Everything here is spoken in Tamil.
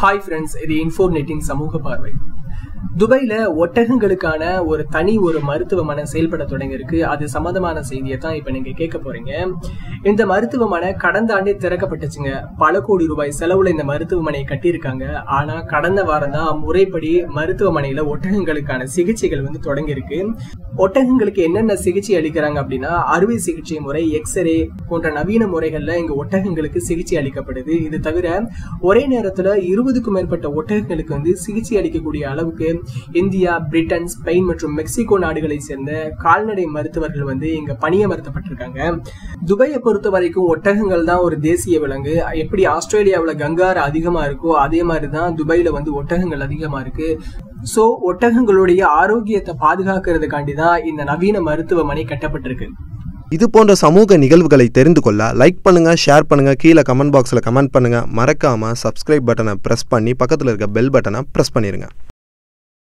ஹாய் ஃப்ரெண்ட்ஸ், இது இன்ஃபோர்நெட்டின் சமூக பார்வை. துபாயில ஒட்டகங்களுக்கான ஒரு மருத்துவமனை செயல்பட தொடங்கியிருக்கு. அது சம்பந்தமான செய்தியை தான் இப்ப நீங்க கேட்க போறீங்க. இந்த மருத்துவமனை கடந்த ஆண்டே திறக்கப்பட்டுச்சுங்க. பல கோடி ரூபாய் செலவுல இந்த மருத்துவமனையை கட்டியிருக்காங்க. ஆனா கடந்த வாரம் தான் முறைப்படி மருத்துவமனையில ஒட்டகங்களுக்கான சிகிச்சைகள் தொடங்கியிருக்கு. ஒட்டகங்களுக்கு என்னென்ன சிகிச்சை அளிக்கிறாங்க அப்படின்னா, அறுவை சிகிச்சை முறை, எக்ஸ்ரே போன்ற நவீன முறைகள்ல இங்க ஒட்டகங்களுக்கு சிகிச்சை அளிக்கப்படுது. இது தவிர ஒரே நேரத்துல 20க்கும் மேற்பட்ட ஒட்டகங்களுக்கு சிகிச்சை அளிக்கக்கூடிய அளவுக்கு இந்தியா, பிரிட்டன், ஸ்பெயின் மற்றும் மெக்சிகோ நாடுகளை சேர்ந்த கால்நடை மருத்துவர்கள் இங்க பணியமர்த்தப்பட்டிருக்காங்க. துபாயை பொறுத்த வரைக்கும் ஒட்டகங்கள் தான் ஒரு தேசிய விலங்கு. எப்படி ஆஸ்திரேலியாவில் கங்காரு அதிகமா இருக்கோ அதே மாதிரிதான் துபாயில ஒட்டகங்கள் அதிகமா இருக்கு. சோ ஒட்டகங்களுடைய ஆரோக்கியத்தை பாதுகாக்கிறதுக்காண்டி தான் இந்த நவீன மருத்துவமனை கட்டப்பட்டிருக்கு. இது போன்ற சமூக நிகழ்வுகளை தெரிந்து கொள்ள லைக் பண்ணுங்க, ஷேர் பண்ணுங்க, கீழே கமெண்ட் பாக்ஸில் கமெண்ட் பண்ணுங்க. மறக்காம சப்ஸ்கிரைப் பட்டனை பிரஸ் பண்ணி பக்கத்தில் இருக்க பெல் பட்டனை பிரஸ் பண்ணிருங்க.